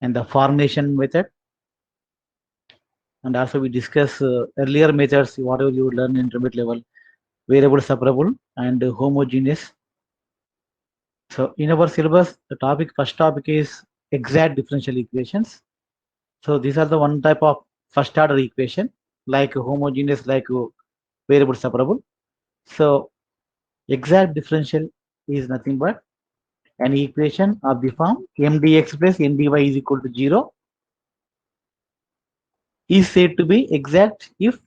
and the formation method. And also we discuss earlier methods, whatever you learn in intermediate level, variable separable and homogeneous. So in our syllabus, the first topic is exact differential equations. So these are the one type of first order equation, like homogeneous, like variable separable. So exact differential is nothing but an equation of the form mdx plus mdy is equal to 0 is said to be exact if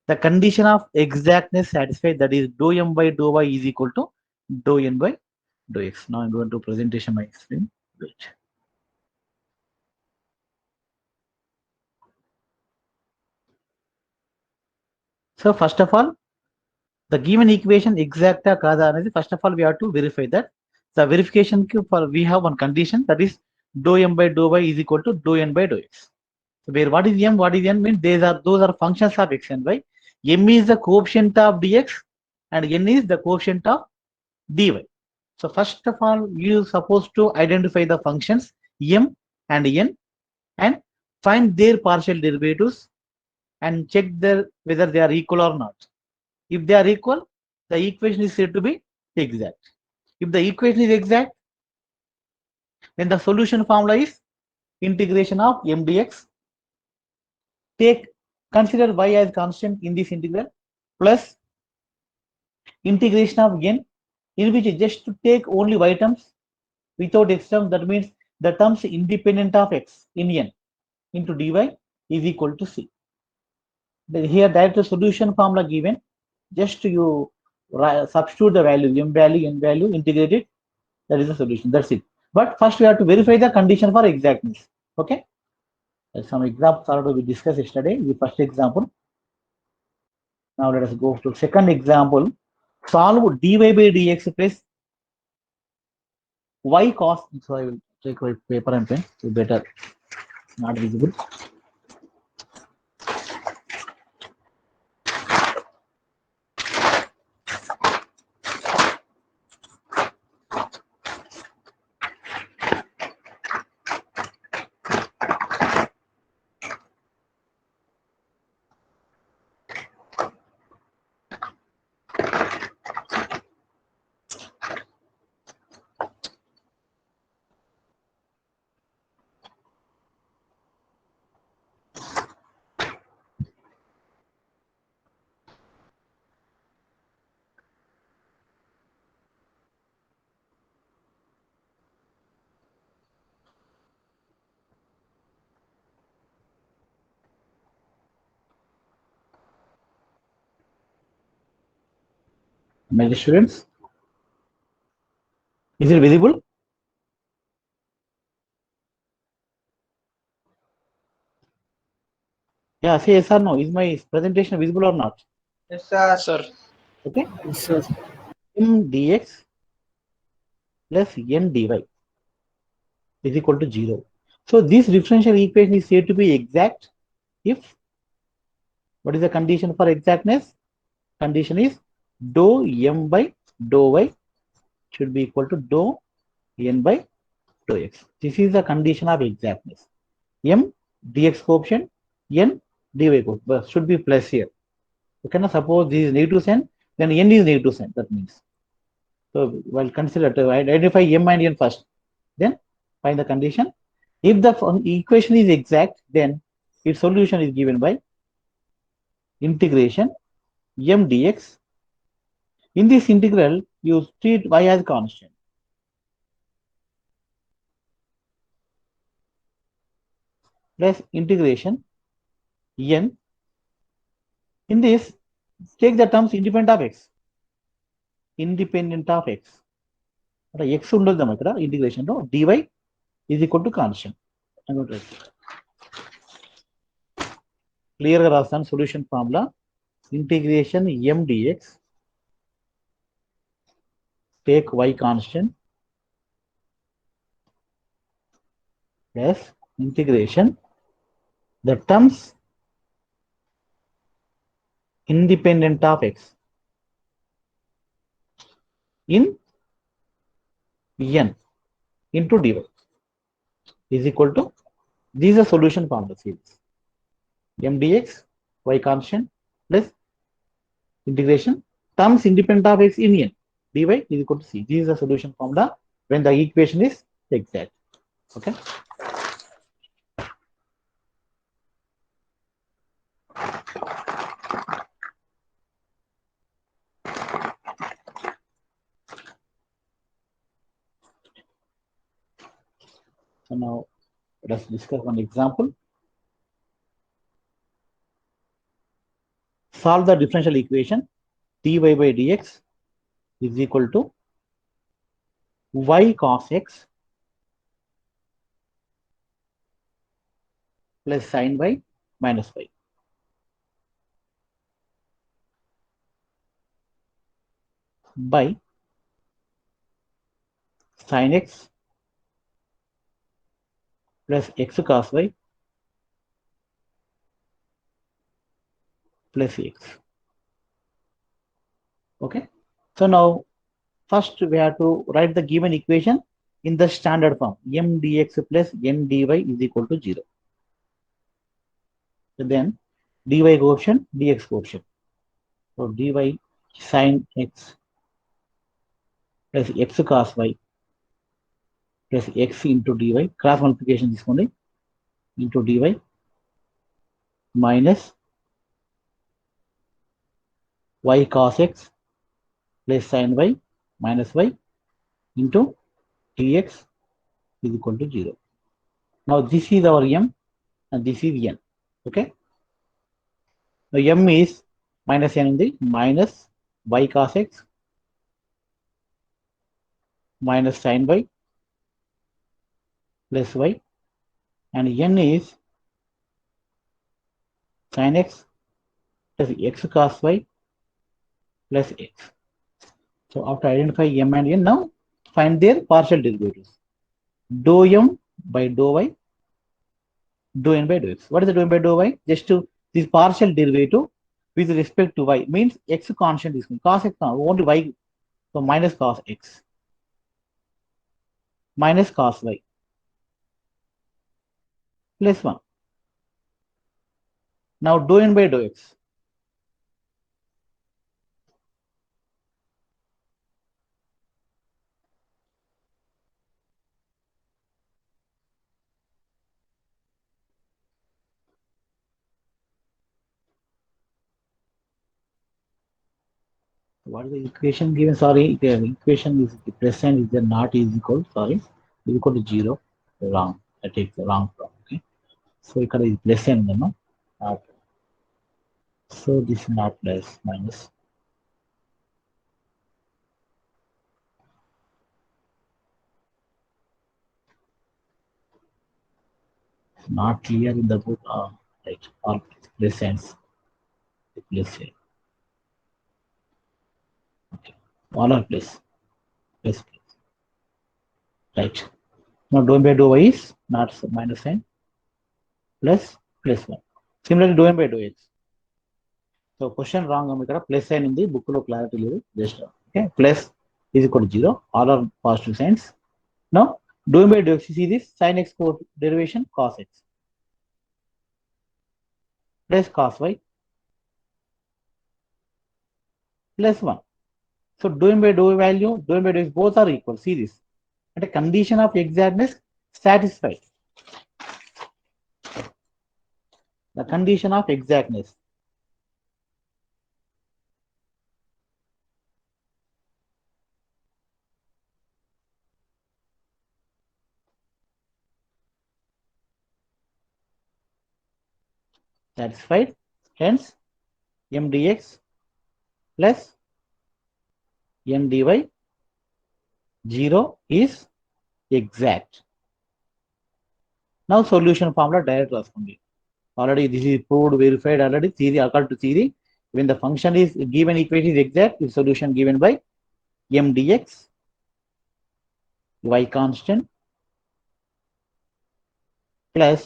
the condition of exactness satisfied, that is dou m by dou y is equal to dou n by dou x. Now I'm going to presentation my screen. Wait. So first of all, the given equation exact kaza anedi, first of all we have to verify that. The verification for we have one condition, that is dou m by dou y is equal to dou n by dou x. So where what is m, what is n means those are functions of x and y. M is the coefficient of dx and n is the coefficient of dy. So first of all, you are supposed to identify the functions m and n and find their partial derivatives and check whether they are equal or not. If they are equal, the equation is said to be exact. If the equation is exact, then the solution formula is integration of m dx. Consider y as constant in this integral plus integration of n, in which just to take only y terms without x term. That means the terms independent of x in n into dy is equal to c. Here direct solution formula given, just you substitute the value m value, n value, integrate it, that is the solution. That's it. But first we have to verify the condition for exactness. Okay, some examples are we discussed yesterday. The first example. Now let us go to second example. Solve dy by dx plus y cos. So I will take my paper and pen, so better not visible. My students, is it visible? Yeah, say yes or no. Is my presentation visible or not? Yes, sir. Okay. Yes, sir. M dx plus n dy is equal to 0. So this differential equation is said to be exact if, what is the condition for exactness? Condition is dou m by dou y should be equal to dou n by dou x. This is the condition of exactness. M dx coefficient, n dy coefficient should be plus here. You cannot suppose this is negative sign, then n is negative sign. That means, so well, consider to identify m and n first, then find the condition. If the equation is exact, then its solution is given by integration m dx. In this integral, you treat y as constant. Plus integration n. In this, take the terms independent of x. Independent of x. X ఉండదు ఇక్కడ integration లో dy is equal to constant. Clear గా రాస్తాను solution formula. Integration m dx, take y constant, plus integration the terms independent of x in n into dy is equal to These are solution formula series. M dx y constant plus integration terms independent of x in n dy is equal to c. This is the solution formula when the equation is exact. Okay. So now let's discuss one example. Solve the differential equation dy by dx is equal to y cos x plus sin y minus y by sin x plus x cos y plus x. Okay. So now first we have to write the given equation in the standard form. M dx plus n dy is equal to 0. So then dy coefficient, dx coefficient. So dy sin x plus x cos y plus x into dy, cross multiplication తీసుకోండి, into dy minus y cos x plus sin y minus y into dx is equal to 0. Now this is our m and this is n. Okay. Now m is minus n in the minus y cos x minus sin y plus y, and n is sin x plus x cos y plus x. So after identify m and n, now find their partial derivatives. Dou m by dou y, dou n by dou x. What is the dou n by dou y? Just to this partial derivative with respect to y means x constant is cos x only y, so minus cos x minus cos y plus 1. Now dou n by dou x. What is the equation given? Sorry, the equation is the present is the not is equal. Sorry, is equal to 0. Wrong. I take the wrong from. Okay. So ఇక్కడ is plus n, no? So this is not plus minus. Not clear in the book. Right. All plus ends. Plus here. Okay. All are plus. Plus plus. Right. Now dou n by dou y is not minus n plus plus 1. Similarly dou n by dou x. So question wrong ఇక్కడ plus sign ఉంది, book లో clarity లేదు, just okay plus is equal to 0, all are positive signs. Now dou by dou x, see this sin x derivation cos x plus cos y plus 1. So dou by dou value, dou by dou x both are equal. See this. At a condition of exactness satisfied. The condition of exactness. Satisfied. Hence m dx plus n dy 0 is exact. Now solution formula direct రాసుకోండి. Already this is proved, verified already. Theory occurred to theory. When the function is given equation is exact, the solution given by m dx y constant plus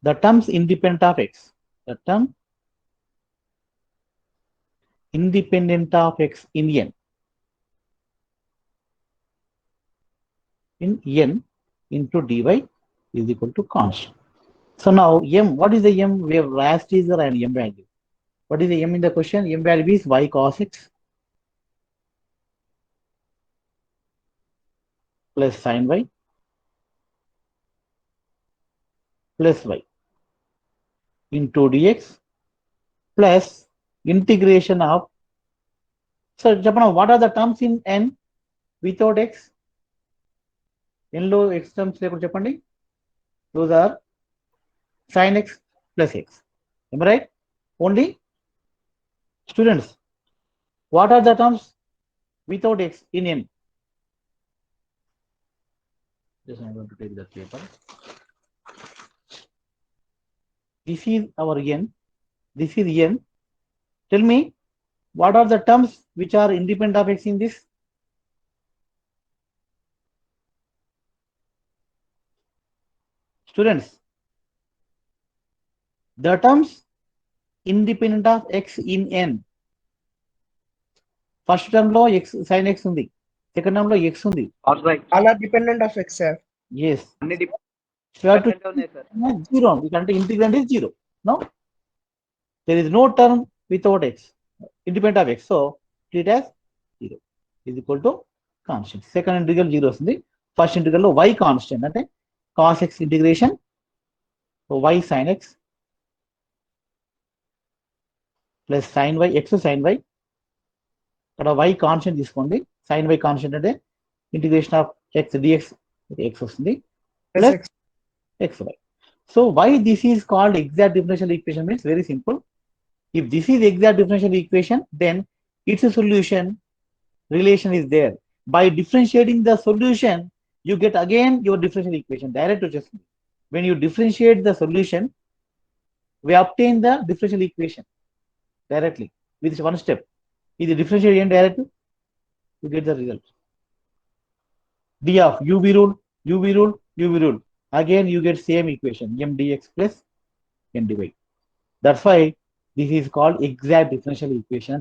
the terms independent of x. The term independent of x in n. In n into dy is equal to constant. So now m, what is the m? We have last teaser and m value. What is the m in the question? M value is y cos x plus sin y plus y into dx plus integration of. So Japana, what are the terms in n without x? n lo x terms చెప్పండి. Those are sin x plus x. Am I right? Only students. What are the terms without x in n? Just I'm going to take that paper. This is our n. This is n. Tell me, what are the terms which are independent of x in this? Students, the terms independent of x in n. First term lo x sin x undi. Second term lo x undi. All right. All are dependent of x, sir. Yes. అన్ని So you have to dependent ఉన్నాయి sir. zero. We can integrand is zero. No, there is no term without x independent of x. So treat as 0 is equal to constant. Second integral 0 వస్తుంది. First integral లో y constant అంటే cos x integration y sin x plus sin y x sin y. ఇక్కడ y constant తీసుకోండి. sin y constant అంటే integration of x dx x వస్తుంది Plus plus xy. So why this is called exact differential equation means very simple. If this is exact differential equation, then its solution relation is there. By differentiating the solution, you get again your differential equation direct to just. When you differentiate the solution, we obtain the differential equation directly with one step. If you differentiate and direct, you get the result. D of UV rule, UV rule, UV rule. Again, you get same equation m dx plus n dy. That's why this is called exact differential equation.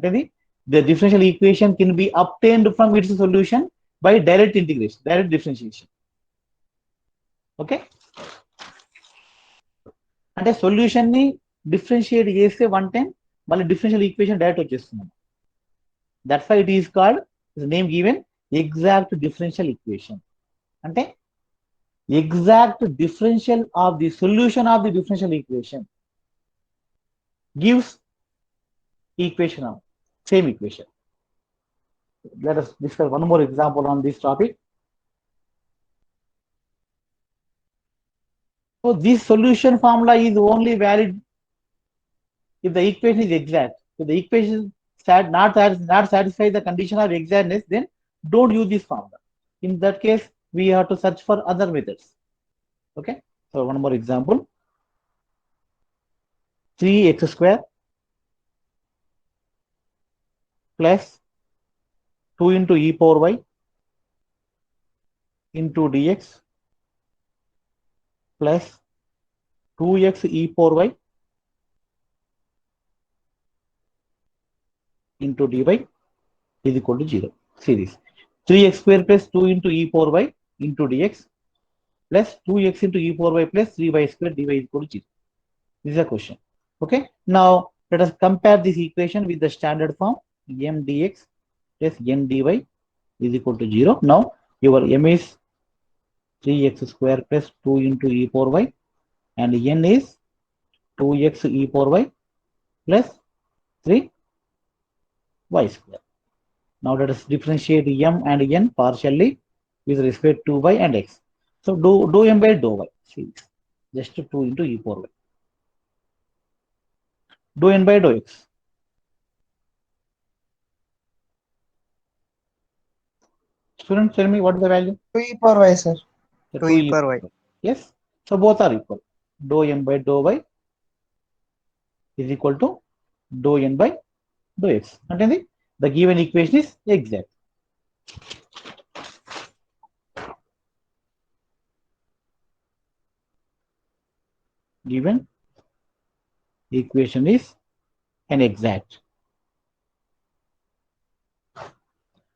The differential equation can be obtained from its solution by direct integration, direct differentiation. Okay? అంటే solution ని differentiate చేస్తే one time మళ్ళీ differential equation direct వచ్చేస్తున్నాం. That's why it is called name given exact differential equation. అంటే exact differential of the solution of the differential equation gives equation of same equation. Let us discuss one more example on this topic. So this solution formula is only valid if the equation is exact. If the equation not satisfy the condition of exactness, then don't use this formula. In that case, we have to search for other methods. Okay. So one more example. 3x square plus 2 into e power y into dx plus 2x e power y into dy is equal to 0. See this. 3x square plus 2 into e power y into dx plus 2x into e power y plus 3y square dy is equal to 0. This is a question. Okay. Now let us compare this equation with the standard form m dx plus n dy is equal to 0. Now your m is 3x square plus 2 into e power y and n is 2x e power y plus 3y square. Now let us differentiate m and n partially with respect to y and x. So do m by do y. See, just 2 into e power y. Do n by do x. Students, tell me what is the value? 2e power y, sir. 2e power y. Yes. So both are equal. Do m by do y is equal to do n by do x. And the given equation is exact. Given equation is an exact.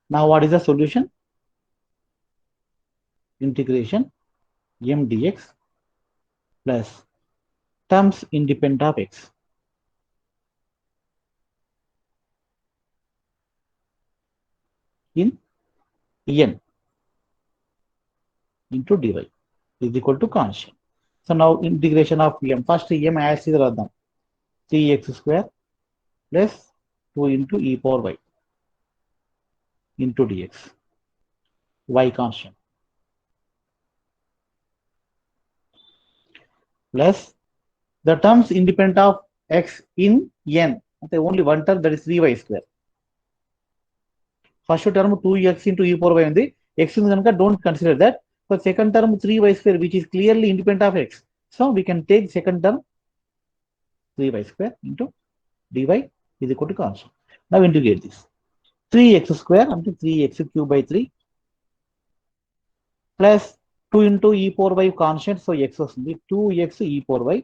Now what is the solution? Integration m dx plus terms independent of x in n into dy is equal to constant. So now integration of m. First m as is radham 3x square plus 2 into e power y into dx, y constant, plus the terms independent of x in n. Okay, only one term, that is 3y square. First term 2x into e power y ఉంది. X ఉంది కనుక don't consider that. For second term 3y square, which is clearly independent of x. So we can take second term 3y square into dy is equal to constant. Now integrate this. 3x square into 3x cube by 3 plus 2 into e power y constant. So x వస్తుంది 2x e power y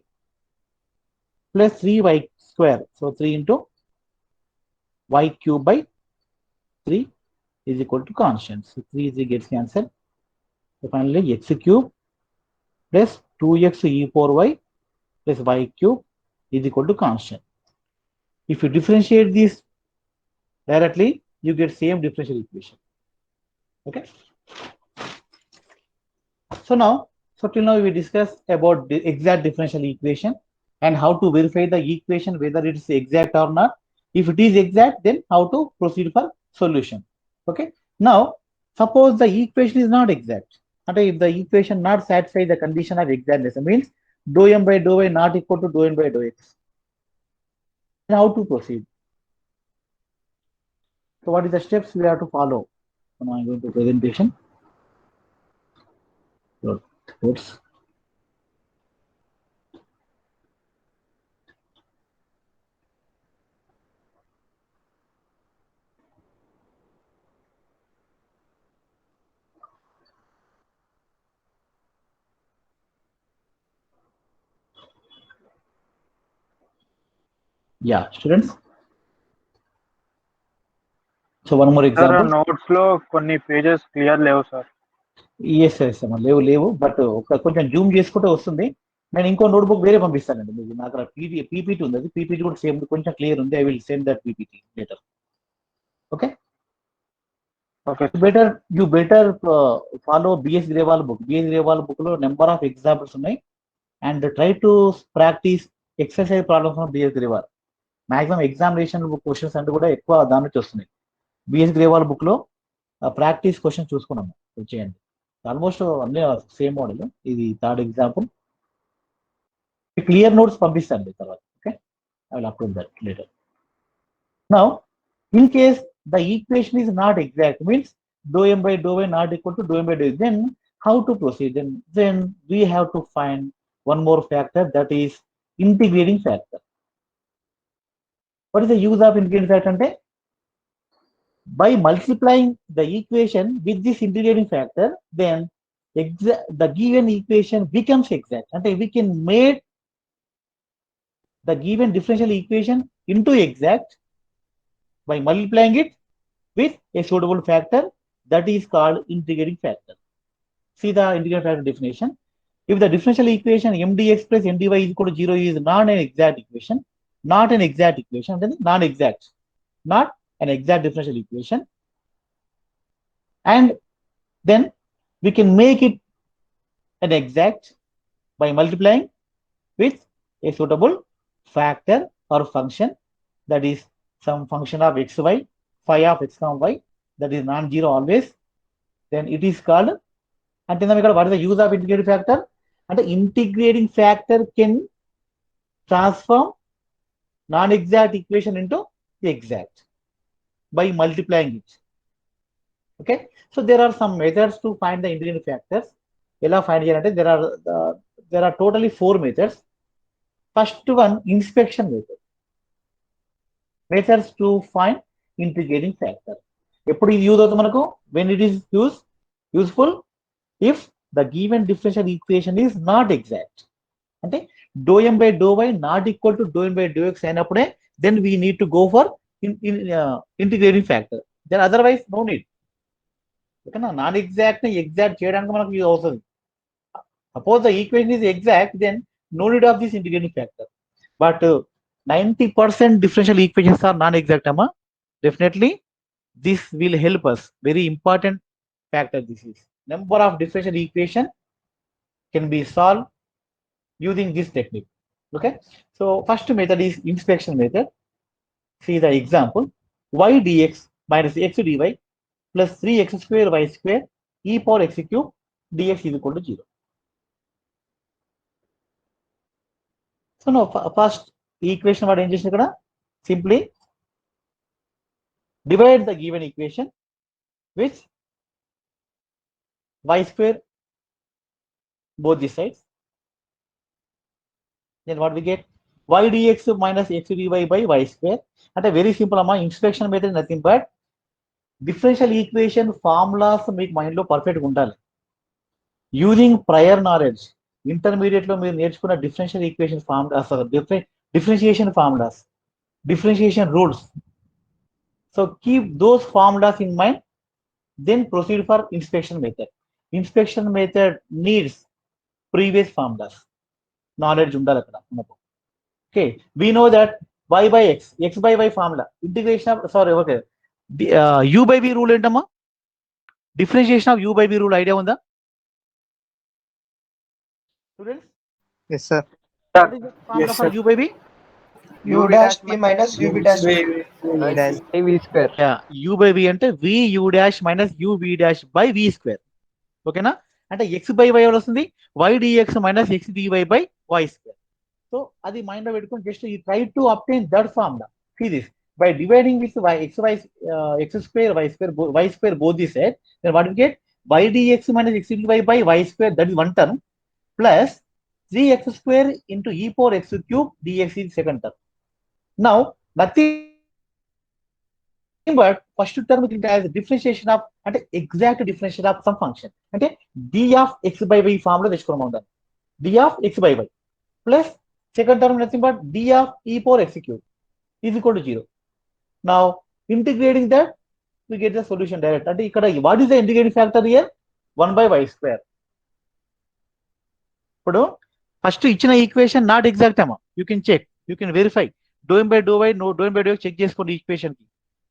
plus 3y square. So 3 into y cube by 3 is equal to constant. So 3 is gets cancelled. So finally x cube plus 2x e power y plus y cube is equal to constant. If you differentiate this directly, you get same differential equation. Okay. So now, till now we discussed about the exact differential equation and how to verify the equation whether it is exact or not. If it is exact, then how to proceed for solution. Okay. Now, suppose the equation is not exact. And if the equation not satisfy the condition of exactness, means dou m by dou y not equal to dou n by dou x. Then how to proceed? So what is the steps we have to follow? So now I'm going to presentation. Oops. Yeah, students. So one more example. Notes లో కొన్ని pages clear లేవు sir. Yes yes అమ్మా, లేవు but ఒక కొంచెం Zoom చేసుకుంటే వస్తుంది. నేను ఇంకో నోట్బుక్ వేరే పంపిస్తానండి మీకు. నాకు పీపీటీ ఉంది, అది పీపీటీ కూడా సేమ్ కొంచెం క్లియర్ ఉంది. I will send that PPT later. Okay. Okay. You better follow B S Grewal book. B S Grewal book లో నెంబర్ ఆఫ్ ఎగ్జాంపుల్స్ ఉన్నాయి. And try to practise exercise problems of B S Grewal. Maximum examination questions అంటే కూడా ఎక్కువ దాని నుంచి వస్తున్నాయి. బిఎస్ గ్రేవాల్ బుక్ లో practice question చూసుకున్నాము, చేయండి. ఆల్మోస్ట్ అన్ని సేమ్ మోడల్. ఇది థర్డ్ ఎగ్జాంపుల్. క్లియర్ నోట్స్ పంపిస్తాను తర్వాత. Okay, I will upload that later. Now in case the equation is not exact, means dou m by dou y not equal to dou m by dou x, then how to proceed? Then we have to find one more factor, that is integrating factor. What is the use of integrating factor? Ante by multiplying the equation with this integrating factor, then the given equation becomes exact. Ante we can make the given differential equation into exact by multiplying it with a suitable factor, that is called integrating factor. See the integrating factor definition. If the differential equation mdx plus ndy is equal to 0 is not an exact equation, then non-exact, not an exact differential equation, and then we can make it an exact by multiplying with a suitable factor or function, that is some function of xy, phi of x comma y, that is non-zero always, then it is called. And then what is the use of integrating factor? And the integrating factor can transform non-exact equation into exact by multiplying it. Okay, so there are some methods to find the integrating factors. Ela find cheyalante, there are totally 4 methods. First one, inspection method. Methods to find integrating factor. ఎప్పుడు ఇది use అవుతుంది మనకు? when it is useful if the given differential equation is not exact. అంటే dou m by dou y not equal to dou n by dou x అయినప్పుడే then we need to go for integrating factor. then otherwise no need. ఓకేనా? Non exact ని exact చేయడానికి మనకు use అవుతుంది. Suppose the equation is exact, then no need of this integrating factor. But 90% differential equations are non-exact, amma. Definitely, this will help us. Very important factor this is. Number of differential equation can be solved using this technique. Okay. So first method is inspection method. See the example. Y dx minus x dy plus 3x square y square e power x cube dx is equal to 0. So now first equation what engine ikkada simply divide the given equation with y square both the sides. Then what we get? Y dx minus x dy by y square. At a very simple amount, inspection method is nothing but differential equation formulas make mind lo perfect undali. Using prior knowledge, intermediate lo meer నేర్చుకున్న differential equation formulas, differentiation formulas, differentiation rules. So keep those formulas in mind, then proceed for inspection method. Inspection method needs previous formulas. Knowledge undali akkada మనకు. Okay, we know that y by x by y formula, integration of, sorry, okay, u by v rule ఏంటమ్మా? Differentiation of u by v rule idea ఉందా students? Yes, sir. What is the formula Yes, for sir. u by v? U dash b minus UB dash b. V dash. V square. Yeah, u by v అంటే v u dash minus u v dash by v square. ఓకేనా? అంటే x by y ఎవరు వస్తుంది? y dx minus x dy by y square. So అది mind లో పెట్టుకొని just you try to obtain that formula. See this, by dividing with y x square y square both the side, then what we get? Y dx minus x dy by y square, that is one term, plus 3x square into e power x cube dx is second term. Now nothing but first term it has differentiation of అంటే exact differentiation of some function, అంటే d of x by y formula తెచ్చుకోవడం ఉండాలి. d of x by y plus second term nothing but d of e power x cube is equal to 0. Now integrating that we get the solution direct. అంటే ఇక్కడ what is the integrating factor here? 1 by y square. ఇప్పుడు first ఇచ్చిన equation not exact అమ్మా, you can check, you can verify. డోమ్ by డో y no డోమ్ by డో check చేసుకోండి ఈక్వేషన్ కి.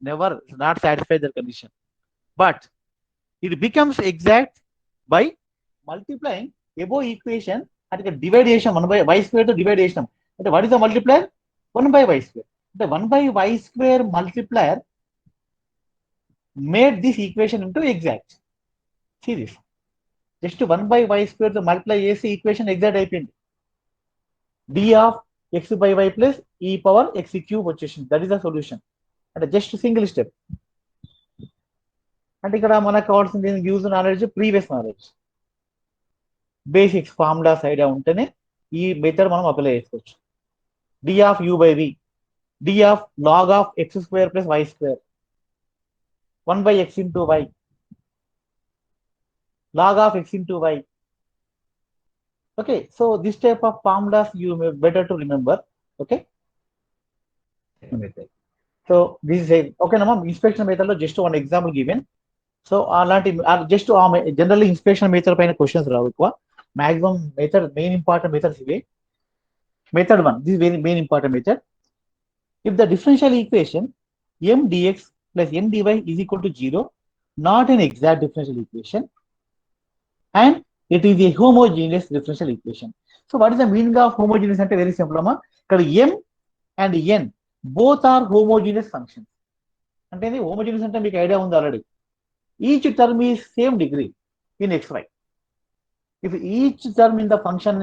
Never not satisfy their condition, but it becomes exact by multiplying above equation. అంటే డివైడ్ చేసాం 1 by y square తో డివైడ్ చేసినాం. అంటే what is the multiplier? 1 by y square. అంటే 1 by y square multiplier made this equation into exact. See this, just 1 by y square తో multiply చేసి equation exact అయిపోయింది. d of x by y plus e power x cube వచ్చేసింది. That is the solution. అంటే just single step. అంటే ఇక్కడ మనకు కావాల్సింది use knowledge, previous knowledge, basics formulas idea ఉంటేనే ఈ మెథడ్ మనం అప్లై చేసుకోవచ్చు. d of u by v, d of log of x square plus y square, 1 by x into y, log of x into y. Okay, so this type of formulas you may better to remember. Okay, so this is a okay nama inspection method lo just one example given. So అలాంటి just generally inspection method పైన questions రావు ఎక్కువ. maximum method main important methods ఇవే. Method 1, this is very main important method. If the differential equation m dx plus n dy is equal to 0, not an exact differential equation, and it is a homogeneous differential equation. So what is the meaning of homogeneous? అంటే very simple అమ్మా. ఇక్కడ m and n both are homogeneous functions. అంటే homogeneous అంటే మీకు idea ఉంది already. Each term is same degree in xy. If each term in the function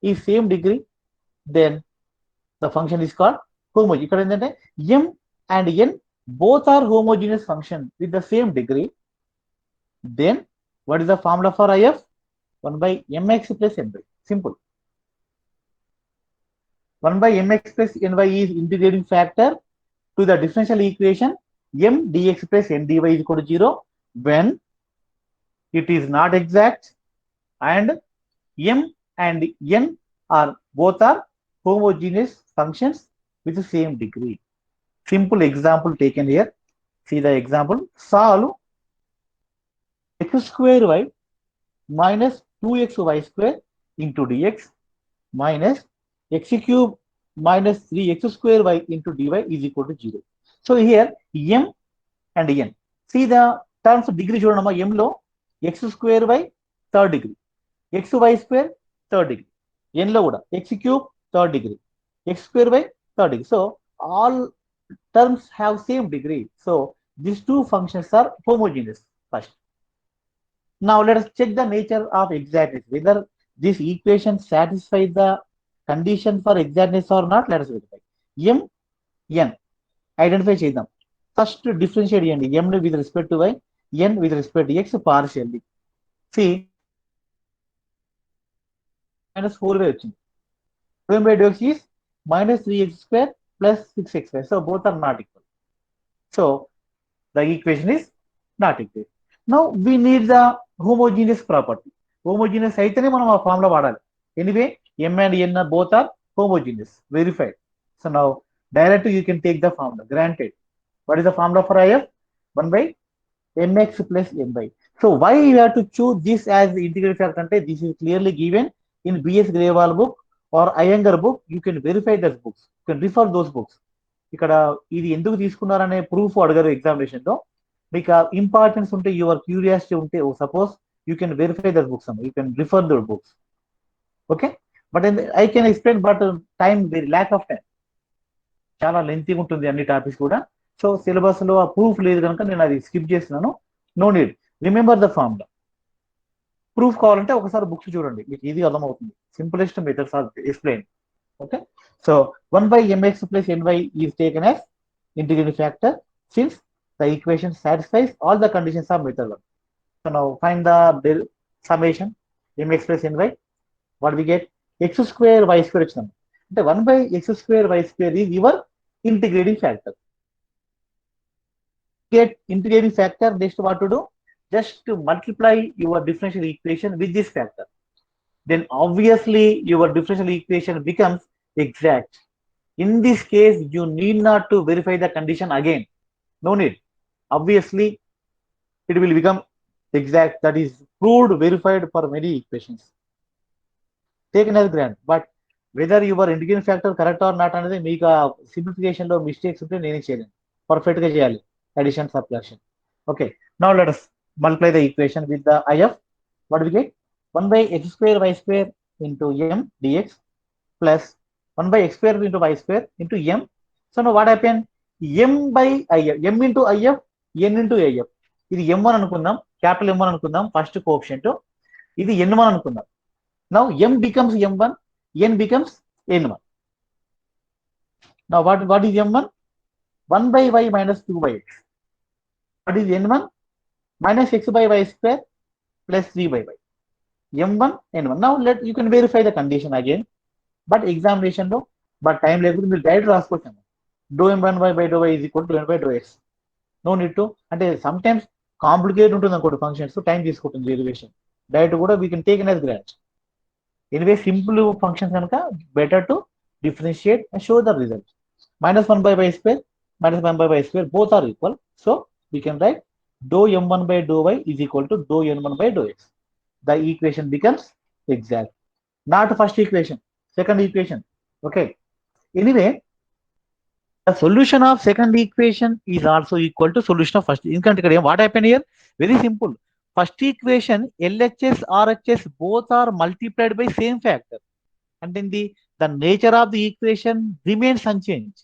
is same degree, then the function is called homogeneous. ఇక్కడ ఏంటంటే m and n both are homogeneous function with the same degree, then what is the formula for if? 1 by mx plus ny. Simple. 1 by mx plus ny is integrating factor to the differential equation m dx plus n dy is equal to 0 when it is not exact and m and n are both are homogeneous functions with the same degree. Simple example taken here. See the example. Solve x square y minus 2xy square into dx minus x cube minus 3x square y into dy is equal to 0. So here m and n. See the terms of degree చూడండి m లో x square y third degree, xy square third degree, n లో కూడా x cube third degree, x square y third degree. So all terms have same degree. So these two functions are homogeneous first. Now let us check the nature of exactness, whether this equation satisfies the condition for exactness or not. Let us verify. M, n identify చేద్దాం. First differentiate చేయండి m with respect to y, n with respect to x partially. See minus 4y వచ్చింది. 2 by dx is minus 3x square plus 6xy. So both are not equal. So the equation is not equal. Now we need the homogeneous property. Homogeneous అయితేనే మనం ఆ formula వాడాలి. Anyway, m and n are both are homogeneous, verified. So now directly you can take the formula. Granted, what is the formula for IF? 1 by mx plus my. So why you have to choose this as the integral factor? This is clearly given in BS Grewal book or Iyengar book. You can verify those books. You can refer those books. ఇక్కడ ఇది ఎందుకు తీసుకున్నారనే proof అడగరు examination లో. మీకు importance ఉంటే, your curiosity ఉంటే, suppose you can verify that books, you can refer that books. Okay, but I can explain, but time very lack of time, చాలా లెంతీగా ఉంటుంది అన్ని టాపిక్స్ కూడా. సో సిలబస్ లో ఆ ప్రూఫ్ లేదు కనుక నేను అది స్కిప్ చేస్తున్నాను. No need, remember the formula. Proof కావాలంటే ఒకసారి బుక్స్ చూడండి, మీకు ఇది అర్థమవుతుంది. Simplest methods are explain. Okay, so 1 by mx plus ny is taken as integrating factor since the equation satisfies all the conditions of method 1. So now find the summation mx plus ny. What we get? X square y square వచ్చింది అంటే 1 by x square y square is your integrating factor. Get integrating factor, next what to do? Just to multiply your differential equation with this factor. Then obviously your differential equation becomes exact. In this case, you need not to verify the condition again. No need. Obviously, it will become exact. That is proved, verified for many equations. Taken as grant. But whether your integrating factor correct or not, అనేది మీకు simplification లో mistakes ఉంటే నేనే చేయలేను. Perfect గా చేయాలి addition, subtraction. Okay. Now let us multiply the equation with the IF. What we get? 1 by x square y square into m dx plus 1 by x square into y square into m. So now what happened? M by if, m into if, n into if. ఇది m1 అనుకుందాం, capital m1 అనుకుందాం, first coefficient. ఇది n1 అనుకుందాం. Now m becomes m1, n becomes n1. Now what is m1? 1 by y minus 2 by x. What is n1? Minus x by y square plus 3 by y. m1 n1. Now you can verify the condition again. But examination లో but time లేకపోతే మీరు direct రాసుకోవచ్చు. డో m1 by dou y is equal to n by dou x. No need to, అంటే sometimes complicate ఉంటుంది అనుకోండి functions, time తీసుకుంటుంది derivation. Direct కూడా we can take as granted. Anyway simple functions కనుక better to differentiate and show the result. minus 1 by y square minus 1 by y square both are equal. So we can write dou m1 by dou y is equal to dou n1 by dou x. The equation becomes exact. Not first equation, second equation. Okay. Anyway, the solution of second equation is also equal to solution of first. What happened here? Very simple. First equation, LHS, RHS both are multiplied by same factor. And then the nature of the equation remains unchanged.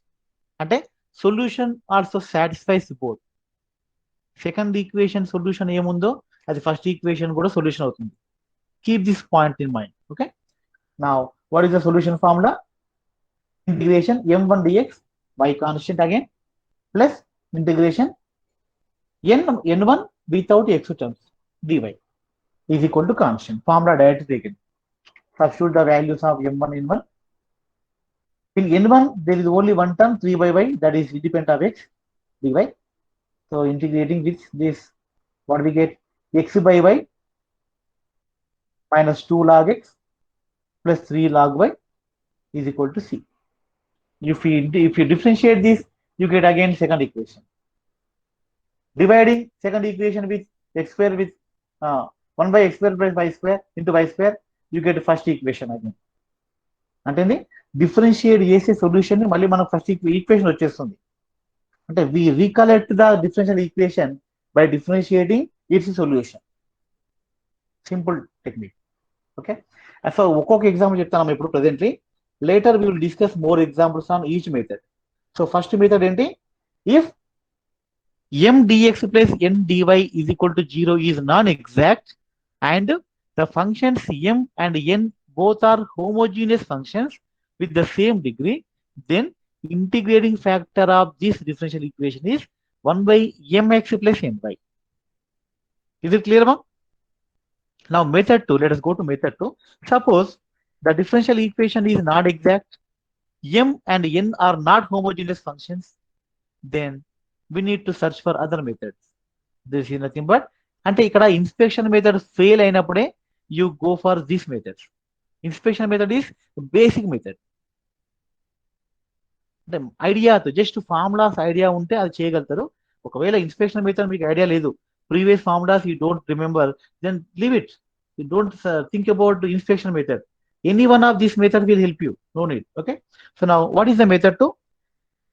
And solution also satisfies both. Second equation solution ఏముందో అది first equation కూడా solution అవుతుంది. Keep this point in mind. Okay. Now, what is the solution formula? Integration m1 dx y constant again plus integration n1 without x terms dy is equal to constant. Formula directly taken. Substitute the values of m1 n1. In n1 there is only one term 3 by y, that is independent of x dy. So integrating with this, what we get? X by y minus 2 log x plus 3 log y is equal to c. If you differentiate this, you get again second equation. Dividing second equation with x square with 1 by x square plus y square into y square, you get first equation again. అంటే differentiate చేసే solution ని మళ్ళీ మనకు first equation వచ్చేస్తుంది. అంటే we recollect the differential equation by differentiating its solution. Simple technique. Okay, so ఒక్కొక్క example చెప్తాను ఇప్పుడు presently. Later we will discuss more examples on each method. So first method ఏంటి? If m dx plus n dy is equal to 0 is non-exact and the functions m and n both are homogeneous functions with the same degree, then integrating factor of this differential equation is 1 by mx plus ny. Is it clear, ma'am? Now method 2, let us go to method 2. Suppose the differential equation is not exact, m and n are not homogeneous functions, then we need to search for other methods. This is nothing but, అంటే ఇక్కడ inspection method fail అయినప్పుడే you go for this method. Inspection method is basic method. అంటే ఐడియాతో just formulas idea ఉంటే అది చేయగలుగుతారు. ఒకవేళ inspection method మీకు ఐడియా లేదు, previous formulas you don't remember, then leave it. You don't think about inspection method. Any one of this method will help you, no need. Okay, so now what is the method to?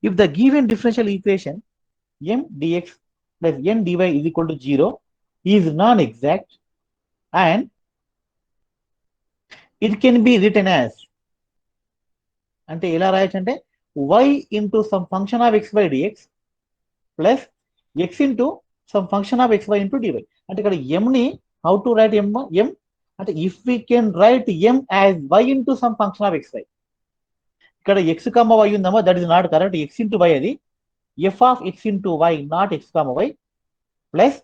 If the given differential equation m dx plus n dy is equal to 0 is non-exact and it can be written as, అంటే ఎలా రాయొచ్చు అంటే y into some function of x by dx plus x into some function of xy into dy. అంటే ఇక్కడ m ని how to write m అంటే if we can write m as y into some function of xy, ఇక్కడ x, y ఉందమ్మా, that is not correct. x into y అది f of x into y, not x comma y, plus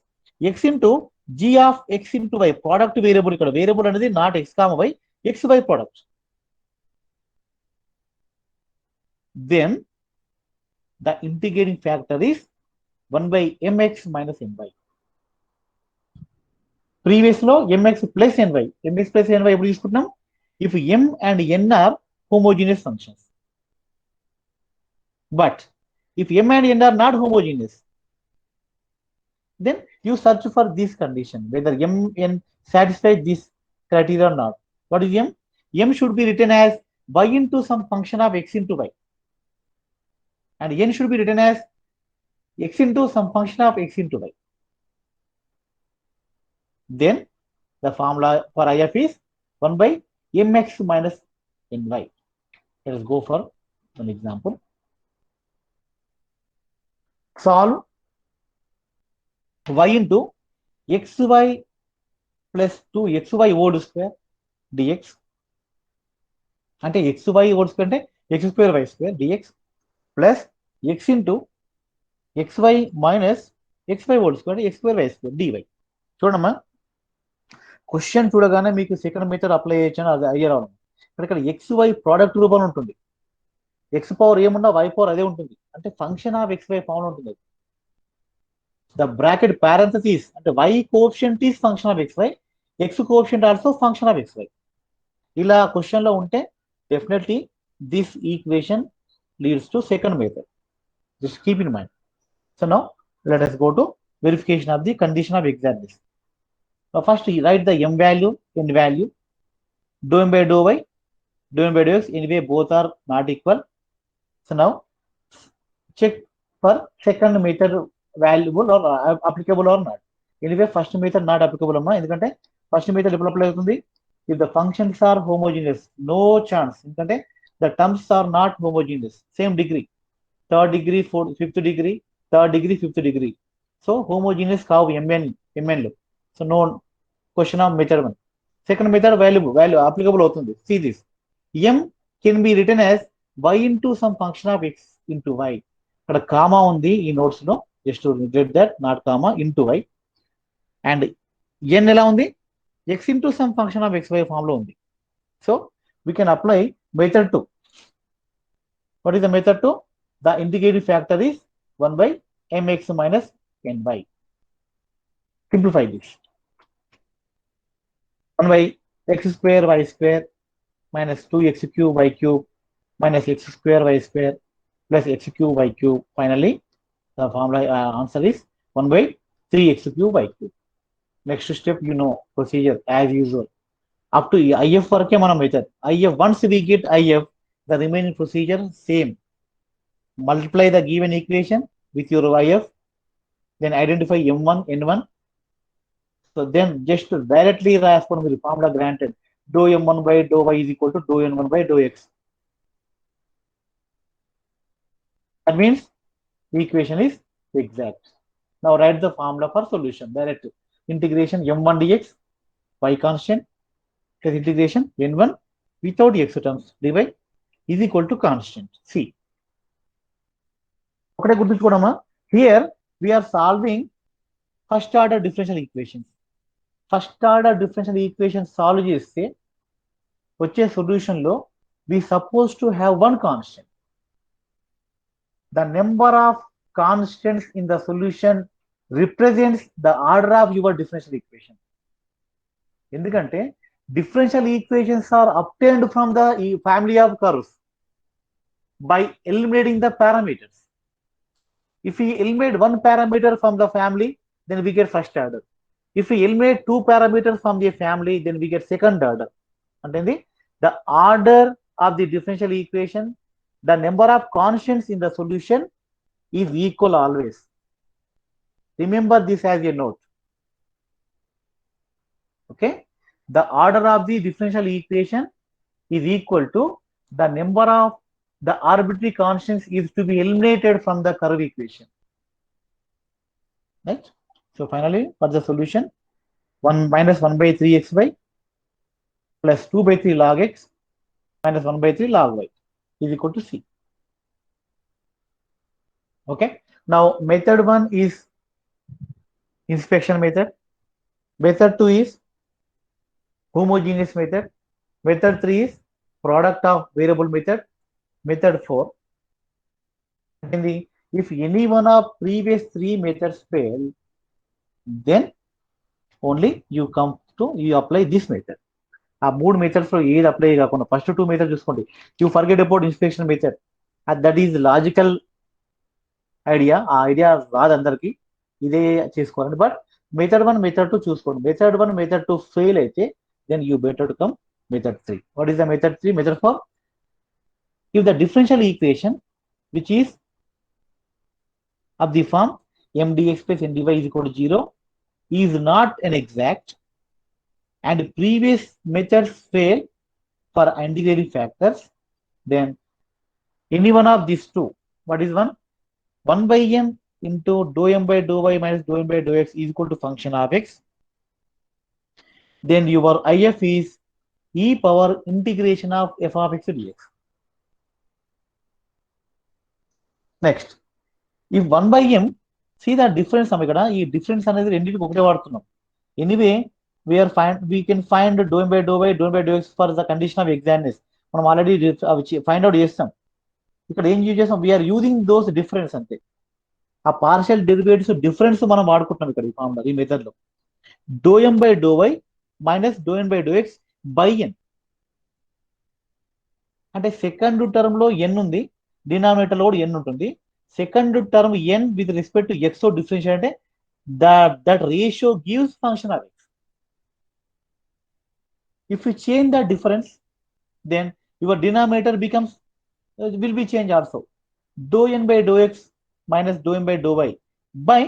x into g of x into y, product variable. ఇక్కడ variable అనేది not x comma y, xy product. Then the integrating factor is 1 by mx minus ny. Previous లో mx plus ny, mx plus ny ఎప్పుడు తీసుకుంటున్నాం? if m and n are homogeneous functions. But if m and n are not homogeneous, then you search for this condition, whether m n satisfies this criteria or not. What is m? M should be written as y into some function of x into y, and n should be written as x into some function of x into y. Then the formula for IF is 1 by mx minus ny. Let us go for an example. Solve y into xy plus 2xy whole square dx. అంటే xy whole square అంటే x square y square dx plus x into xy minus xy whole square x square y square dy. చూడమ్మా, question చూడగానే మీకు second method apply చేయొచ్చని అది అయ్యే రావడం. ఇక్కడ xy ప్రోడక్ట్ రూపంలో ఉంటుంది. ఎక్స్ పవర్ ఏమున్నా y పవర్ అదే ఉంటుంది, అంటే ఫంక్షన్ ఆఫ్ xy ఫామ్ లో ఉంటుంది. ద బ్రాకెట్ పారెంథసిస్ అంటే y coefficient is function of xy, x coefficient also function of xy. ఇలా క్వశ్చన్ లో ఉంటే definitely this equation leads to second method. Just keep in mind. So now let us go to verification of the condition of exactness. Now first you write the m value, n value, dou m by dou y, dou m by dou x, anyway both are not equal. So now check for second method valuable or applicable or not. Anyway first method not applicable amma, ఎందుకంటే first method ఎప్పుడు apply అవుతుంది? if the functions are homogeneous, no chance, ఎందుకంటే the terms are not homogeneous, same degree, third degree, fourth, fifth degree, third degree, fifth degree. So homogeneous కావు mn లో. So no question of method 1. Second method value applicable అవుతుంది. See this, m can be written as y into some function of x into y. ఇక్కడ comma ఉంది ఈ notes లో, just get that, not comma, into y. And n ఎలా ఉంది? x into some function of xy form లో ఉంది. So we can apply method 2. What is the method 2? The integrating factor is 1 by mx minus ny. Simplify this. 1 by x square y square minus 2x cube y cube minus x square y square plus x cube y cube. Finally, the formula answer is 1 by 3x cube y cube. Next step, you know, procedure as usual. up to IF వరకే మనం method. IF once we get IF, the remaining procedure same. Multiply the given equation with your IF, then identify M1, N1. So then just directly రాసుకోండి మీరు formula granted. Dou M1 by dou Y is equal to dou N1 by dou X. That means the equation is exact. Now write the formula for solution. Direct integration M1 dx y constant plus integration N1 without x terms dy is equal to constant. See. ఒకటే గుర్తుంచుకోవడమా, here we are solving first order differential equations. First order differential equation solve చేస్తే వచ్చే solution లో we supposed to have one constant. The number of constants in the solution represents the order of your differential equation. ఎందుకంటే differential equations are obtained from the family of curves by eliminating the parameters. If we eliminate one parameter from the family, then we get first order. If we eliminate two parameters from the family, then we get second order. And then the order of the differential equation, the number of constants in the solution is equal always. Remember this as a note. Okay, the order of the differential equation is equal to the number of the arbitrary constants is to be eliminated from the curve equation. Right? So finally, for the solution, 1 minus 1 by 3xy plus 2 by 3 log x minus 1 by 3 log y is equal to C. Okay. Now method 1 is inspection method. Method 2 is homogeneous method. Method 3 is product of variable method. Method 4. If any one of previous 3 methods fail, then only you apply this method. ఆ 3 methods లో ఏది apply కాకుండా first 2 methods చూసుకోండి. You forget about inspection method. That is logical idea. ఆ idea రాదు అందరికి, ఇదే చేసుకోవాలండి. బట్ మెథడ్ 1 మెథడ్ 2 చూసుకోండి. మెథడ్ 1 మెథడ్ 2 ఫెయిల్ అయితే then you better to come method 3. What is the method 3? Method 4, if the differential equation which is of the form m dx plus n dy is equal to 0 is not an exact and previous methods fail for integrating factors, then any one of these two, what is 1 by m into dou m by dou y minus dou m by dou x is equal to function of x, then your IF is e power integration of f of x dx. Next, if 1 by m, see the difference ఇక్కడ ఈ difference అనేది రెండింటికి ఒకటే వాడుతున్నాం. Anyway we can find dou m by dou y, dou m by dou x for the condition of exactness. మనం already find out చేస్తాం. ఇక్కడ ఏం యూజ్ చేస్తాం, వీఆర్ యూజింగ్ దోస్ డిఫరెన్స్ అంతే. ఆ పార్షియల్ డెరివేటివ్స్ డిఫరెన్స్ మనం వాడుకుంటున్నాం ఇక్కడ ఈ ఫార్ములా, ఈ మెథడ్ లో. dou m by dou y minus dou n by dou x by n. అంటే సెకండ్ టర్మ్ లో n ఉంది, డినామినేటర్ లో కూడా n ఉంటుంది. Second term n with respect to x differentiate అంటే that ratio gives function of x. If you change the difference, then your denominator becomes will be changed also. Dou n by dou x minus dou m by dou y by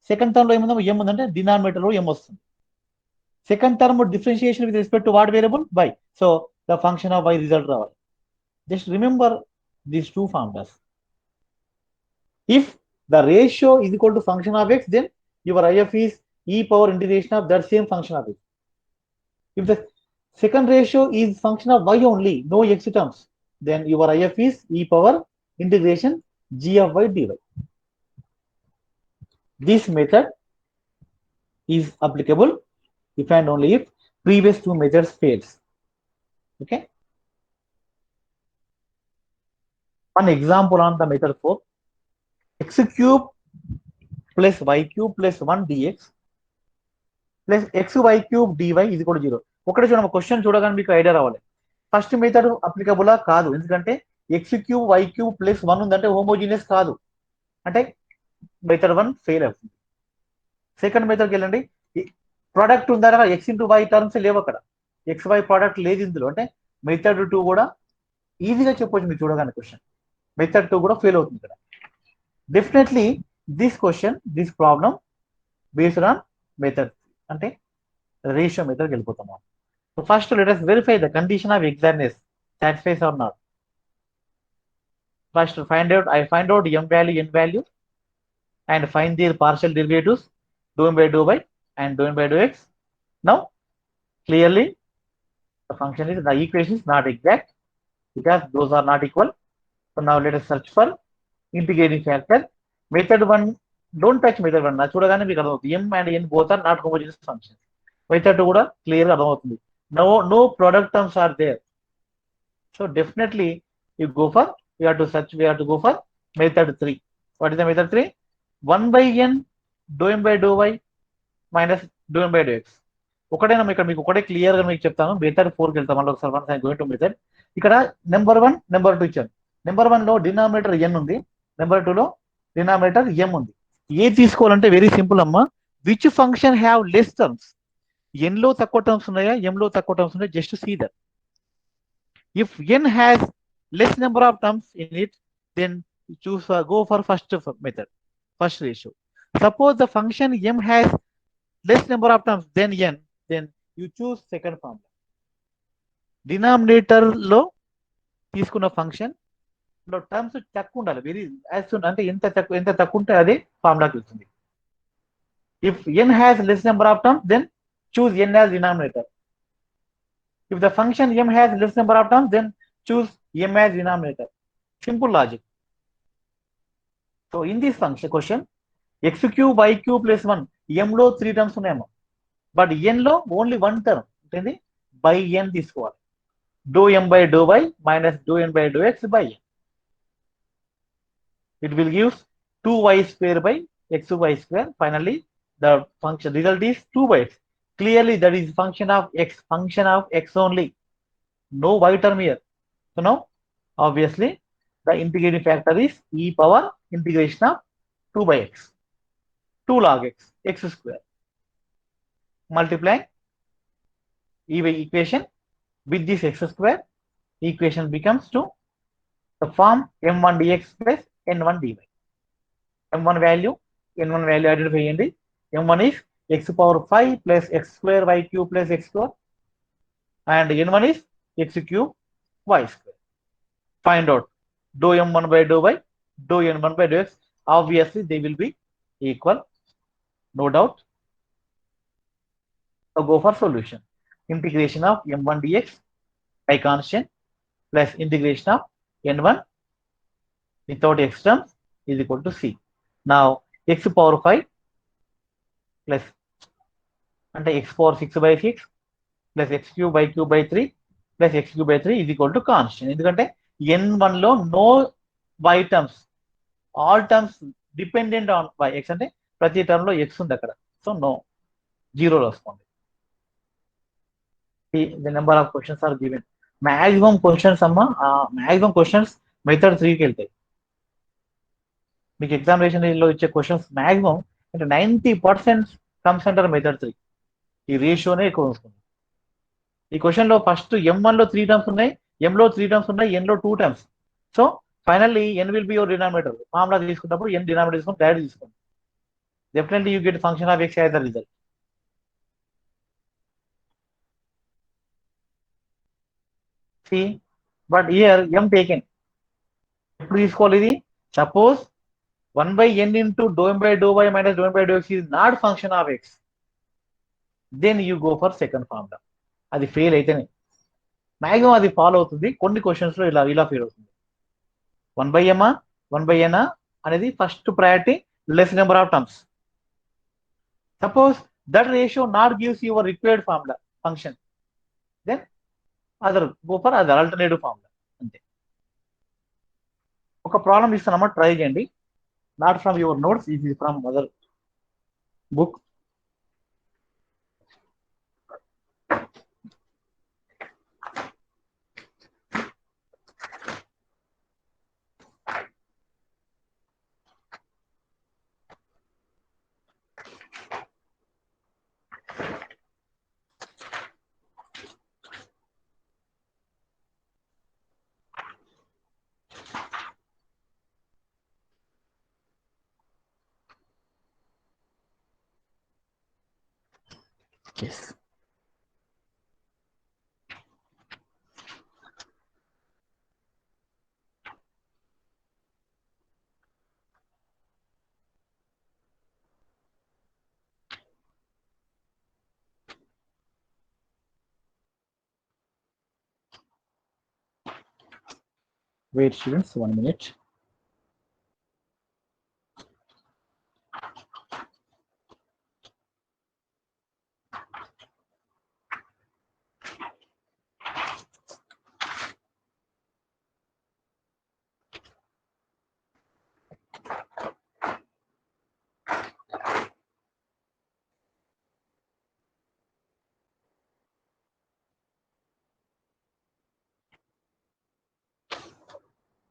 second term లో ఏముందో m ఉందంటే denominator లో m వస్తుంది. Second term differentiation with respect to what variable y. So the function of y result రావాలి. Just remember these two formulas. If the ratio is equal to function of x, then your IF is e power integration of that same function of x. If the second ratio is function of y only, no x terms, then your IF is e power integration g of y dy. This method is applicable if and only if previous two methods fails. Okay. One example on the method 4. X cube plus y cube plus 1 dx plus xy cube dy is equal to 0. ఒకటే చూడండి, question చూడగానే మీకు idea రావాలి. First method అప్లికబులా కాదు, ఎందుకంటే X cube y cube plus 1 ఉందంటే homogeneous కాదు, అంటే మెథడ్ 1 ఫెయిల్ అవుతుంది. సెకండ్ మెథడ్కి వెళ్ళండి, ప్రొడక్ట్ ఉందా, ఎక్స్ ఇంటూ వై టర్మ్స్ లేవు అక్కడ. XY ప్రోడక్ట్ లేదు ఇందులో, అంటే మెథడ్ 2 కూడా ఈజీగా చెప్పొచ్చు మీరు చూడగానే క్వశ్చన్. మెథడ్ 2 కూడా ఫెయిల్ అవుతుంది ఇక్కడ. Definitely this question, this problem based on method, అంటే రేషియో మెథడ్ వెళ్ళిపోతాం. So first let us verify the condition of exactness satisfies or not. First I find out m value, n value, and find their partial derivatives, dou m by dou y and dou n by dou x. Now clearly the function is, the equation is not exact because those are not equal. So now let us search for integrating factor. Method 1, don't touch method 1. నా చూడగానే మీకు అర్థమవుతుంది m and n both are not homogeneous functions. Method 2 కూడా clear గా అర్థమవుతుంది. No product terms are there. So definitely you have to go for method 3. What is the method 3? 1 by n dou m by dou y minus dou m by dou x. ఒకటేనా ఇక్కడ మీకు ఒకటే clear గా మీకు చెప్తాను. Method 4 కి వెళ్తాం మళ్ళీ ఒకసారి. Once I going to method. ఇక్కడ నెంబర్ 1 నెంబర్ 2 ఇచ్చాను. నెంబర్ 1 లో డినామినేటర్ n ఉంది, నెంబర్ 2 లో డినామినేటర్ m ఉంది. ఏ తీసుకోవాలంటే వెరీ సింపుల్ అమ్మా. Which function have less terms? n లో తక్కువ టర్మ్స్ ఉన్నాయా, m లో తక్కువ టర్మ్స్ ఉన్నాయా, just see that. If n has less number of terms in it, then choose go for first method, first ratio. Suppose the function m has less number of terms than n, then you choose second formula. Denominator లో తీసుకున్న function లో terms తక్కువ ఉండాలి, very as soon, అంటే ఎంత తక్కువ ఉంటే అదే ఫార్ములాకి వస్తుంది. If n has less number of terms, then choose n as denominator. If the function m has less number of terms, then choose m as denominator. Simple logic. So in this function question, x cube y cube plus 1, m లో 3 terms ఉన్నాయేమో, but n లో only 1 term ఉంటుంది, by n తీసుకోవాలి. dou m by dou y minus dou n by dou x by n. It will give 2y square by xy square. Finally the function result is 2y. Clearly that is function of x only, no y term here. So now obviously the integrating factor is e power integration of 2 by x, 2 log x square, multiplying equation with this x square, equation becomes to the form m1 dx plus n1 dy. m1 value identify చేయండి. m1 is x power 5 plus x square y cube plus x square, and n1 is x cube y square. Find out dou m1 by dou y, dou n1 by dou x. Obviously they will be equal, no doubt. So go for solution. Integration of m1 dx by constant plus integration of n1 without x terms is equal to c. Now x power 5 plus అంటే x power 6 by 6 plus x cube by cube by 3 plus x cube by 3 is equal to constant. ఎందుకంటే n1 లో no y terms, all terms dependent on y. x అంటే ప్రతి term లో x ఉంది అక్కడ, so no, జీరోలో వస్తుంది. The number of questions are given. Maximum questions అమ్మా, maximum questions మెథడ్ 3కి వెళ్తాయి. మీకు ఎగ్జామినేషన్ లో ఇచ్చే క్వశ్చన్స్ మాక్సిమం అంటే 90% కమ్స్ అంటారు మెథడ్ 3. ఈ రేషియోనే ఎక్కువ వస్తుంది. ఈ క్వశ్చన్ లో ఫస్ట్ m1 లో 3 టర్మ్స్ ఉన్నాయి, m లో 3 టర్మ్స్ ఉన్నాయి, n లో 2 terms. So finally n will be your denominator. Formula తీసుకున్నప్పుడు n డినామినేటర్ తీసుకొని డైరెక్ట్ తీసుకోండి. Definitely you get function of x as the result. See, but here m taken. ఎప్పుడు తీసుకోవాలి ఇది? Suppose 1 by n into dou m by dou y minus dou n by dou x is not function of x, then you go for second formula. అది fail అయితేనే, maximum అది follow అవుతుంది. కొన్ని questions లో ఇలా ఫెయిల్ అవుతుంది. 1 by m 1 by n అనేది first priority, less number of terms. Suppose that ratio not gives your required formula function, then other go for other alternative formula. అంతే. ఒక ప్రాబ్లం ఇస్తానమ్మా, ట్రై చేయండి. నాట్ ఫ్రమ్ యువర్ నోట్స్, ఇది from other book. Yes. Wait, students, 1 minute.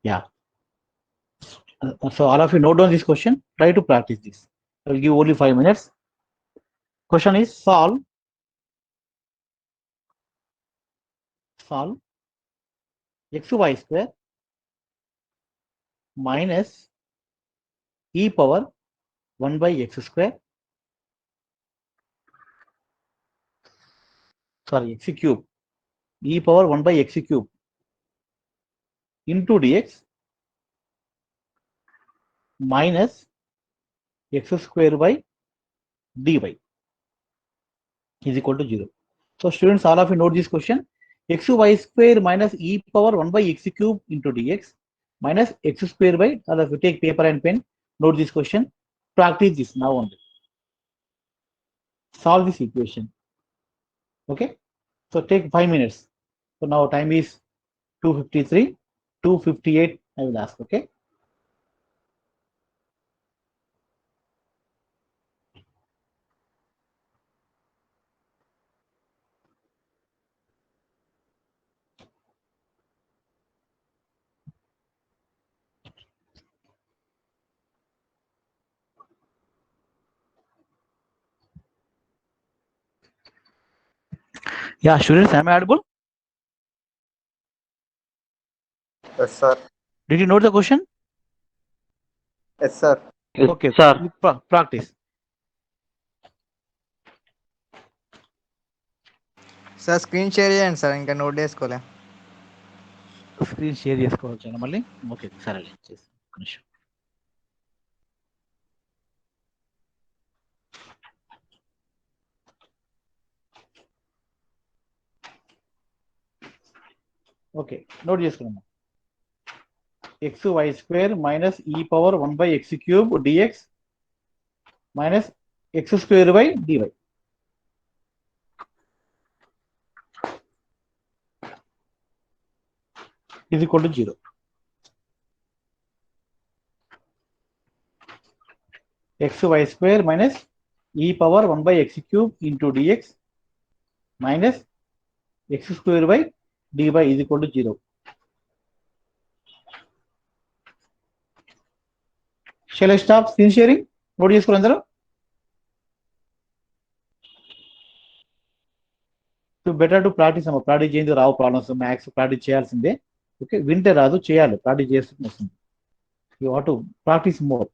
Yeah. So all of you note down this question. Try to practice this. I will give only 5 minutes. Question is solve xy square minus e power 1 by x square. Sorry, x cube. E power 1 by x cube into dx minus x square by dy is equal to 0. So students, all of you note this question. xy square minus e power 1 by x cube into dx minus x square by, all of you take paper and pen, note this question, practice this now only. Solve this equation. Okay. So take 5 minutes. So now time is 2:53, 2:58 I will ask. Okay. Yeah, students, am I audible? Yes, sir. Did you note the question? Yes, sir. Okay, sir. practice. Sir screen share చేయండి sir ఇంకా note చేసుకోలే screen share చేసుకోవచ్చు మళ్ళీ. Okay, సరే చేసి ఒక నిమిషం. Okay, note చేసుకున్నాం. xy square minus e power 1 by x cube dx minus x square by dy is equal to 0. xy square minus e power 1 by x cube into dx minus x square by dy is equal to 0. Shall I stop screen sharing? Note చేసుకోండి అందరూ. So better to practice అమ్మ. Practice చేయండి, రావు problems. Maths practice చేయాల్సిందే. Okay, వింటే రాదు, చేయాలి. Practice చేస్తుంది వస్తుంది. You what to practice more.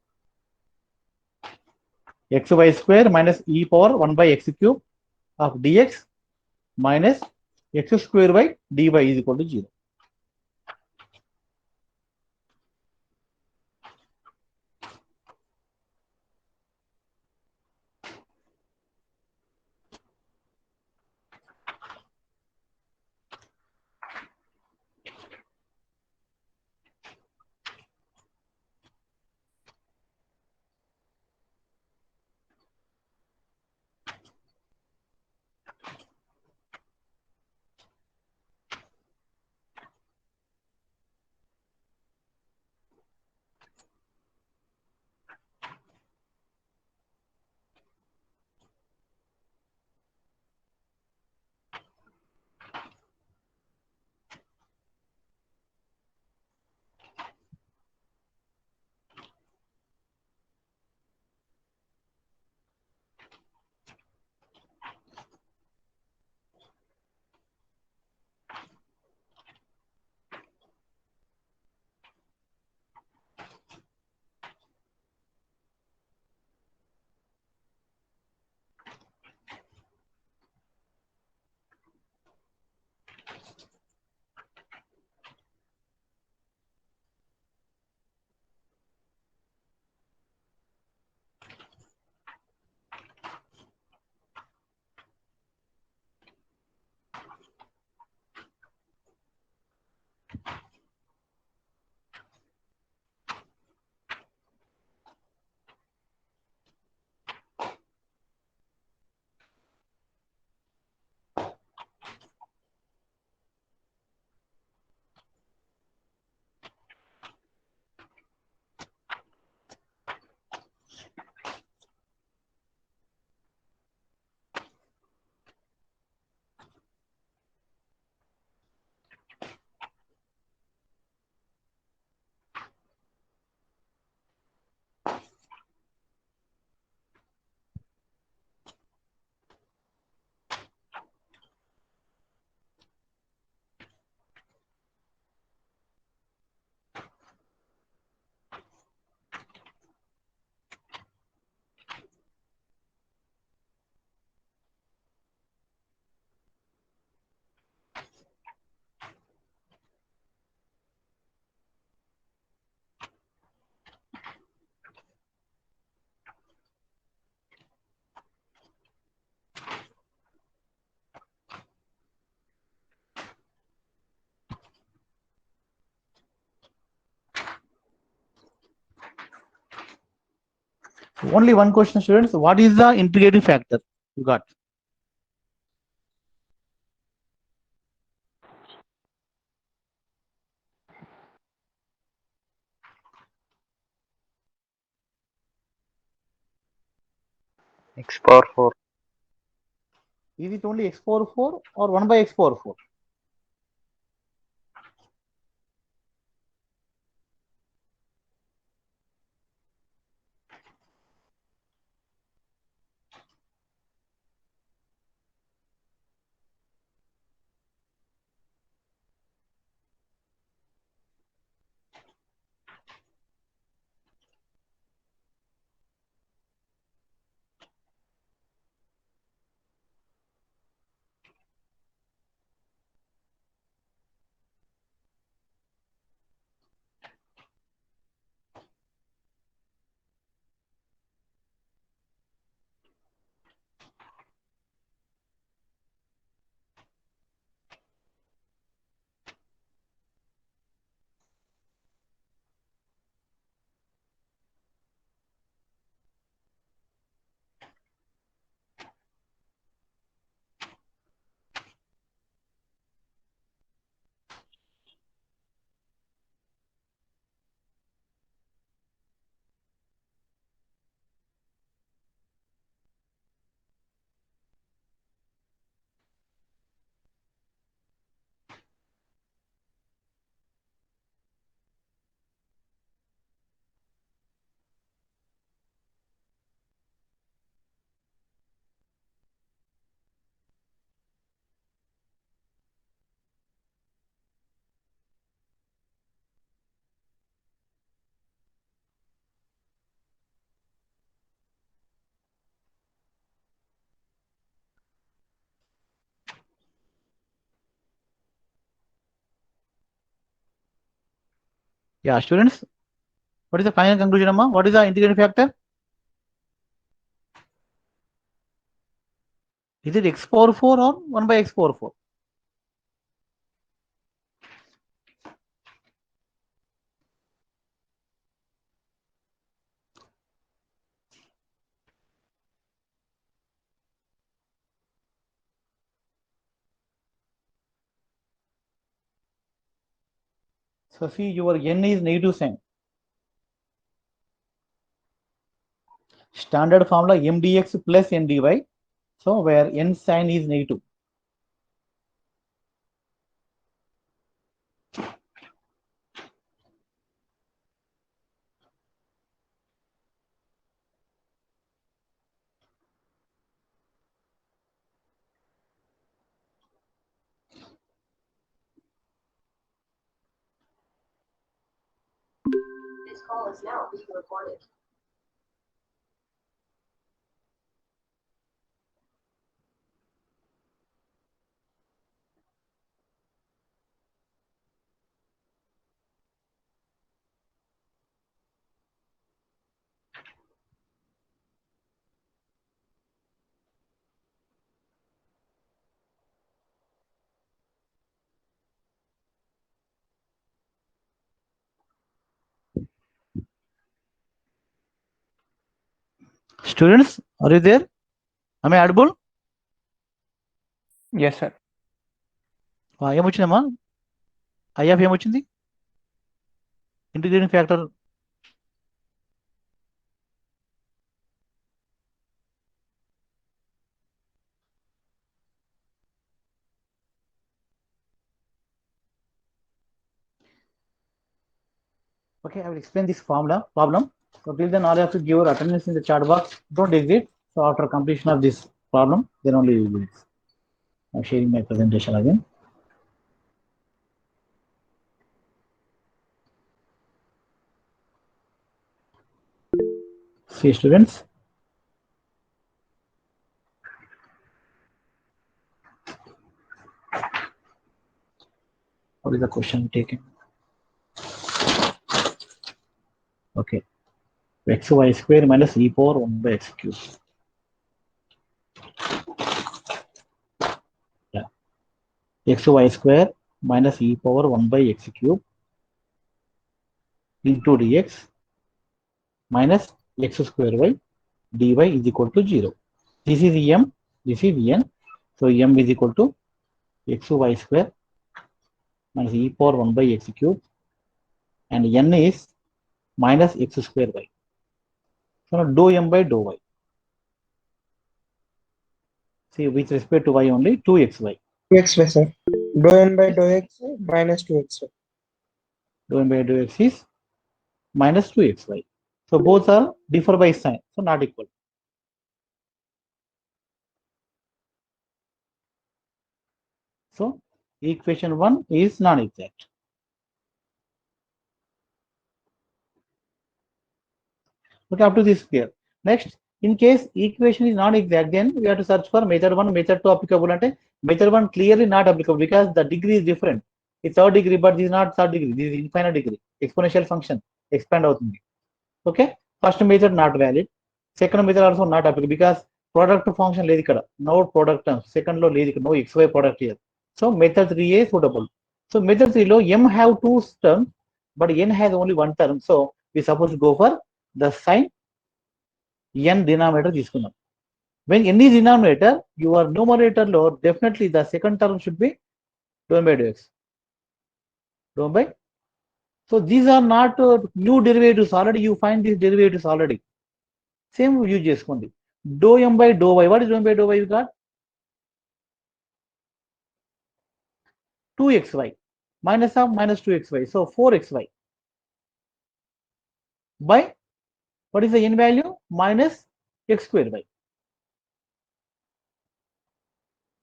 xy square minus e power 1 by x cube of dx minus x square by dy is equal to 0. Only one question, students. What is the integrating factor? You got. X power 4. Is it only x power 4 or 1 by x power 4? Yeah, students. What is the final conclusion, Amma? What is the integrating factor? Is it x power 4 or 1 by x power 4? So see, your n is negative sign. Standard formula m dx plus n dy. So where n sign is negative. This call is now being recorded. Students, are you there? Am I audible? Yes, sir. ఏమొచ్చిందమ్మా? IF ఏమొచ్చింది? Integrating factor okay, I will explain this formula problem. So till then all you have to give your attendance in the chat box, don't exit. So after completion of this problem, then only you will. I'm sharing my presentation again. See students, what is the question taken? Okay, xy square minus e power 1 by x cube. Yeah, xy square minus e power 1 by x cube into dx minus x square by dy is equal to 0. This is m, this is n. So m is equal to xy square minus e power 1 by x cube, and n is minus x square y. So now dou m by dou y. See, with respect to y only 2xy. 2xy, sir. Dou n by dou x minus 2xy. Dou m by dou x is minus 2xy. So both are differ by sign, so not equal. So equation 1 is non-exact. Okay, up to this clear. Next, in case equation is not exact, then we have to search for method 1, method 2 applicable. Method 1 clearly not applicable because the degree is different. It's third degree, but this is not third degree. This is infinite degree. Exponential function expand అవుతుంది. Okay, first method not valid. Second method also not applicable because product function లేదు ఇక్కడ. No product terms. Second లో లేదు ఇక్కడ. No xy product here. So method 3 is suitable. So method 3 లో m have two terms, but n has only one term. So we supposed to go for the sign n denominator తీసుకుందాం. When n is denominator, your numerator లో definitely the second term should be dou by dou x. Dou by. So these are not new derivatives. Already you find these derivatives already. Same use చేసుకోండి. Dou m by dou y. What is dou m by dou y? You got 2xy minus of minus 2xy. So 4xy by what is the n value? Minus x square y.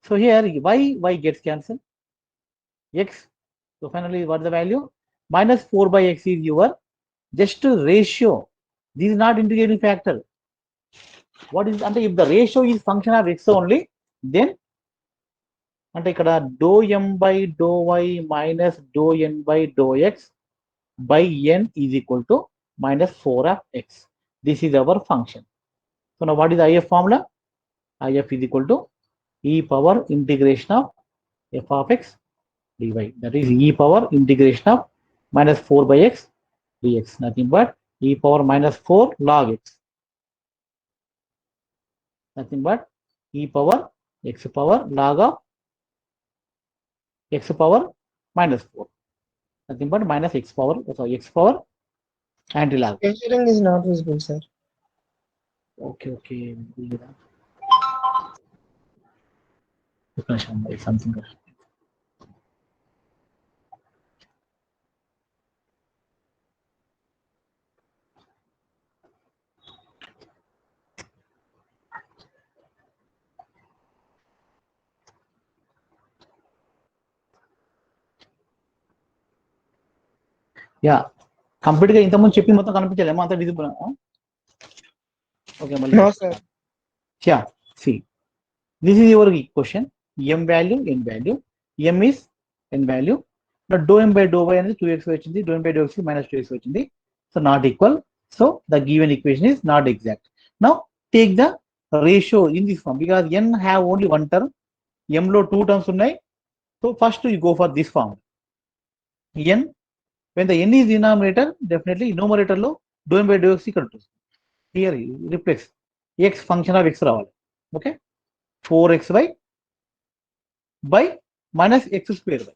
So here y gets cancelled. X. So finally what is the value? Minus 4 by x is your just ratio. This is not integrating factor. What is, and if the ratio is function of x only, then అంటే ఇక్కడ dou m by dou y minus dou n by dou x by n is equal to minus 4 of x. This is our function. So now what is the IF formula? IF is equal to e power integration of f of x dy. That is e power integration of minus 4 by x dx. Nothing but e power minus 4 log x. Nothing but e power x power log of x power minus 4. Nothing but minus x power, sorry, x power anti-log. Cancelling is not visible, sir. Okay. Something else. Yeah complete గా ఇంతకుముందు చెప్పింది మొత్తం కనిపించలేమో అంత visible. Okay మళ్ళీ No, sir. Yeah see this is your question. m value n value, m is n value. డో m by డో y అనేది 2x వచ్చింది, డో m by డో x minus 2x వచ్చింది. So not equal. So the given equation is not exact. Now take the ratio in this form because n have only one term, m లో two terms ఉన్నాయి. So first you go for this form. n, when the n is denominator, definitely numerator లో dou m by dou x ఇక్కడ ఉంటుంది. Here replace x function of x రావాలి. Okay 4xy by minus x square y.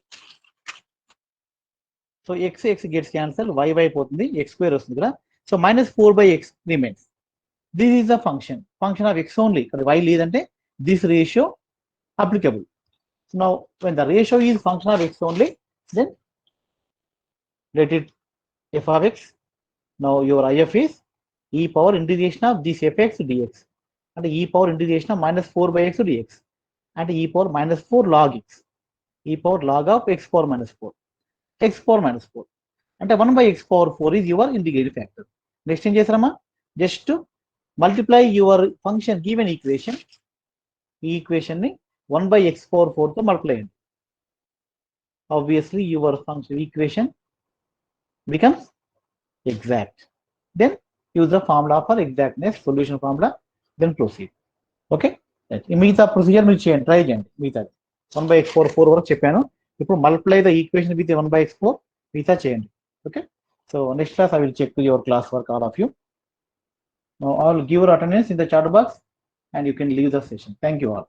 So x gets cancelled, y పోతుంది, x square వస్తుంది కదా. So minus 4 by x remains. This is the function of x only. ఇక్కడ y లేదంటే this ratio applicable. So now when the ratio is function of x only, then let it f of x. Now your if is e power integration of this fx dx, and e power integration of minus 4 by x dx, and e power minus 4 log x, e power log of x power minus 4, x power minus 4, and 1 by x power 4 is your integrating factor. Next thing చేసారమ్మా, just to multiply your function given equation, ఈ equation ని 1 by x power 4 తో multiply చేయండి. Obviously your function equation becomes exact. Then use the formula for exactness, solution formula, then proceed. Okay, మిగతా procedure మీరు చేయండి, try చేయండి. మిగతా 1 by x power 4 వరకు చెప్పాను. ఇప్పుడు multiply the equation with 1 by x 4 మిగతా చేయండి. Okay, so next class I will check your class work, all of you. Now I will give your attendance in the chat box and you can leave the session. Thank you all.